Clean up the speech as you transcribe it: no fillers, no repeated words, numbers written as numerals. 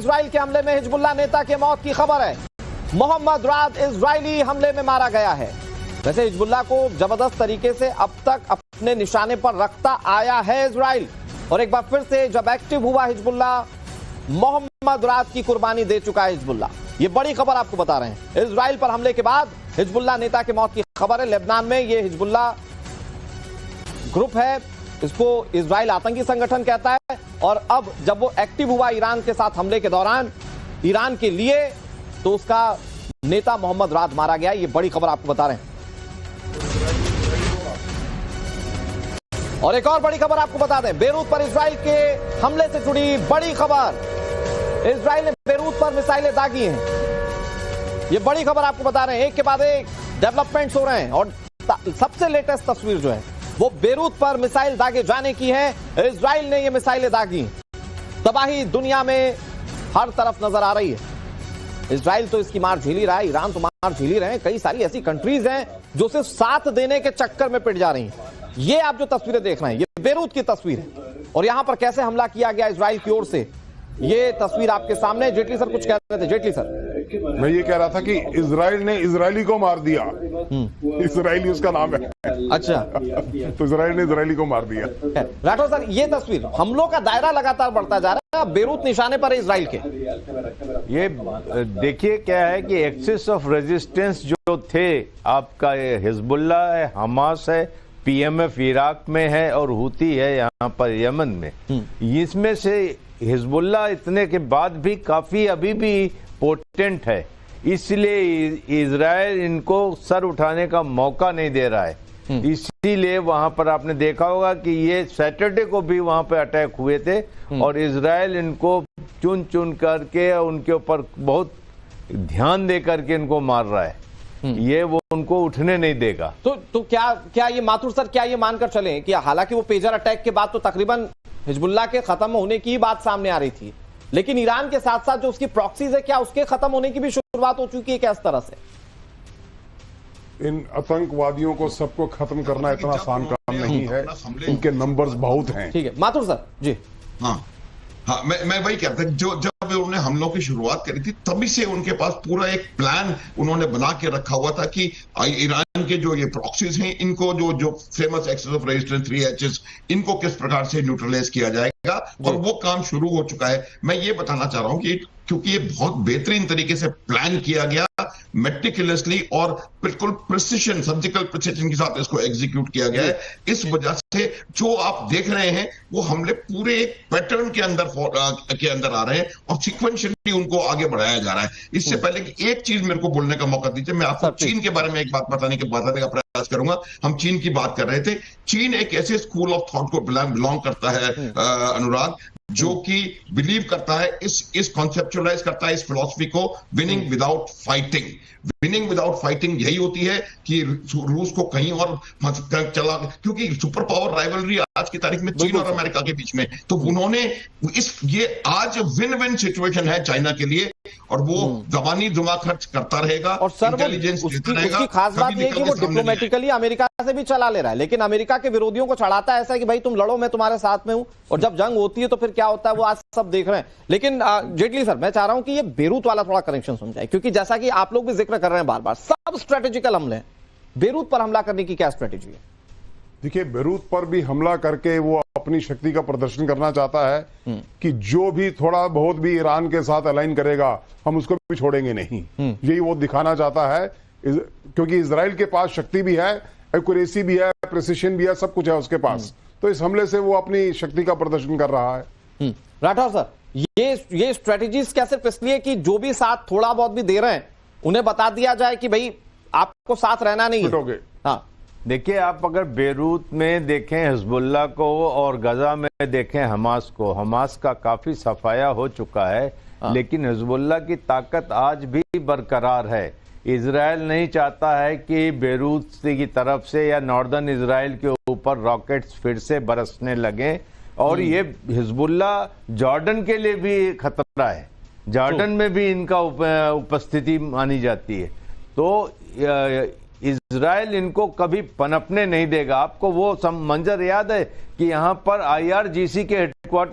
Israel के हमले में हिजबुल्लाह नेता के मौत की खबर है। मोहम्मद राद इजरायली हमले में मारा गया है। वैसे हिजबुल्लाह को जबरदस्त तरीके से अब तक अपने निशाने पर रखता आया है इजराइल, और एक बार फिर से जब एक्टिव हुआ हिजबुल्लाह, मोहम्मद राद की कुर्बानी दे चुका है हिजबुल्लाह। ये बड़ी खबर आपको बता रहे हैं। इजराइल पर हमले के बाद हिजबुल्लाह नेता की मौत की खबर है। लेबनान में ये हिजबुल्लाह ग्रुप है, इसको इजराइल आतंकी संगठन कहता है, और अब जब वो एक्टिव हुआ ईरान के साथ हमले के दौरान ईरान के लिए, तो उसका नेता मोहम्मद राद मारा गया। ये बड़ी खबर आपको बता रहे हैं। और एक और बड़ी खबर आपको बता दें, बेरूत पर इजराइल के हमले से जुड़ी बड़ी खबर। इजराइल ने बेरूत पर मिसाइलें दागी हैं। ये बड़ी खबर आपको बता रहे हैं। एक के बाद एक डेवलपमेंट्स हो रहे हैं, और सबसे लेटेस्ट तस्वीर जो है वो बेरूत पर मिसाइल दागे जाने की है। इजराइल ने ये मिसाइलें दागी, तबाही दुनिया में हर तरफ नजर आ रही है। इजराइल तो इसकी मार झेल ही रहा है, ईरान तो मार झेल ही रहे हैं, कई सारी ऐसी कंट्रीज हैं जो सिर्फ साथ देने के चक्कर में पिट जा रही हैं। ये आप जो तस्वीरें देख रहे हैं, ये बेरूत की तस्वीर है, और यहां पर कैसे हमला किया गया इजराइल की ओर से, ये तस्वीर आपके सामने। जेटली सर कुछ कह रहे थे। जेटली सर, मैं ये कह रहा था कि इजराइल ने इजरायली को मार दिया। इजरायली उसका नाम है। अच्छा, तो इजराइल ने इजरायली को मार दिया। राठौर सर, ये तस्वीर, हमलों का दायरा लगातार बढ़ता जा रहा है, बेरूत निशाने पर है इजराइल के। ये देखिए क्या है कि एक्सिस ऑफ रेजिस्टेंस जो थे आपका, हिजबुल्लाह है, हमास है, पीएमएफ इराक में है, और हुती है यहाँ पर यमन में। इसमें से हिजबुल्लाह इतने के बाद भी काफी अभी भी पोटेंट है, इसलिए इजराइल इनको सर उठाने का मौका नहीं दे रहा है। इसीलिए वहां पर आपने देखा होगा कि ये सैटरडे को भी वहां पर अटैक हुए थे, और इजराइल इनको चुन चुन करके उनके ऊपर बहुत ध्यान दे करके इनको मार रहा है। ये वो उनको उठने नहीं देगा। तो क्या ये माथुर सर, क्या ये मानकर चले कि हालांकि वो पेजर अटैक के बाद तो तकरीबन हिजबुल्लाह के खत्म होने की बात सामने आ रही थी, लेकिन ईरान के साथ साथ जो उसकी प्रॉक्सीज है, क्या उसके खत्म होने की भी शुरुआत हो चुकी है क्या इस तरह से? इन आतंकवादियों को सबको खत्म करना इतना आसान काम नहीं है, इनके नंबर्स बहुत हैं। ठीक है माथुर सर जी। हाँ, मैं वही कहता हूँ, जब उन्होंने हमलों की शुरुआत करी थी तभी से उनके पास पूरा एक प्लान उन्होंने बना के रखा हुआ था कि ईरान के जो ये प्रॉक्सीज हैं, इनको जो famous access of resistance 3H's, इनको किस प्रकार से न्यूट्रलाइज किया जाएगा, और वो काम शुरू हो चुका है। मैं ये बताना चाह रहा हूँ कि क्योंकि ये बहुत बेहतरीन तरीके से प्लान किया गया, मेटिकुलसली और बिल्कुल प्रिसिशन, सर्जिकल प्रिसिशन के साथ इसको एग्जीक्यूट किया गया है। इस वजह से जो आप देख रहे हैं वो हमले पूरे एक पैटर्न के अंदर आ रहे हैं, और सीक्वेंशियली उनको आगे बढ़ाया जा रहा है। इससे पहले कि एक चीज मेरे को बोलने का मौका दीजिए, मैं आपको चीन के बारे में एक बात बताने का प्रयास करूंगा। हम चीन की बात कर रहे थे। चीन एक ऐसे स्कूल ऑफ थॉट को बिलोंग करता है अनुराग, जो कि बिलीव करता है, इस कॉन्सेप्चुअलाइज करता है इस फिलॉसफी को, winning without fighting. Winning without fighting यही होती है कि रूस को कहीं और चला, क्योंकि सुपर पावर राइवलरी आज की तारीख में चीन और अमेरिका के बीच में, तो उन्होंने ये आज विन विन सिचुएशन है चाइना के लिए, और वो जबानी दिमाग खर्च करता रहेगा, और सर इंटेलिजेंस उसकी खास बात ये है कि वो डिप्लोमेटिकली अमेरिका से भी चला ले रहा है, लेकिन अमेरिका के विरोधियों को चढ़ाता है ऐसा कि भाई तुम लड़ो, मैं तुम्हारे साथ में हूं, और जब जंग होती है तो फिर क्या होता है वो आज सब देख रहे हैं। लेकिन जेटली सर, मैं चाह रहा हूं कि ये बेरूत वाला थोड़ा कनेक्शन समझाए, क्योंकि जैसा कि आप लोग भी जिक्र कर रहे हैं बार बार, सब स्ट्रेटेजिकल हमले हैं, बेरूत पर हमला करने की क्या स्ट्रेटेजी है? देखिए, बेरूत पर भी हमला करके वो अपनी शक्ति का प्रदर्शन करना चाहता है कि जो भी थोड़ा बहुत भी ईरान के साथ अलाइन करेगा हम उसको भी छोड़ेंगे नहीं। यही वो दिखाना चाहता है, क्योंकि इजराइल के पास शक्ति भी है, एक्यूरेसी भी है, प्रिसिशन भी है, सब कुछ है उसके पास। तो इस हमले से वो अपनी शक्ति का प्रदर्शन कर रहा है। राठौर सर, ये स्ट्रेटेजीज क्या सिर्फ इसलिए कि जो भी साथ थोड़ा बहुत भी दे रहे हैं उन्हें बता दिया जाए कि भाई आपको साथ रहना नहीं है? हाँ, देखिए, आप अगर बेरूत में देखें हिजबुल्लाह को और गजा में देखें हमास को, हमास का काफी सफाया हो चुका है, लेकिन हिजबुल्लाह की ताकत आज भी बरकरार है। इजराइल नहीं चाहता है कि बेरूत की तरफ से या नॉर्दर्न इजराइल के ऊपर रॉकेट्स फिर से बरसने लगे, और ये हिजबुल्लाह जॉर्डन के लिए भी खतरा है, जॉर्डन में भी इनका उपस्थिति मानी जाती है। तो इजराइल इनको कभी पनपने नहीं देगा। आपको वो मंजर याद है कि यहाँ पर IRGC के हेडक्वार्टर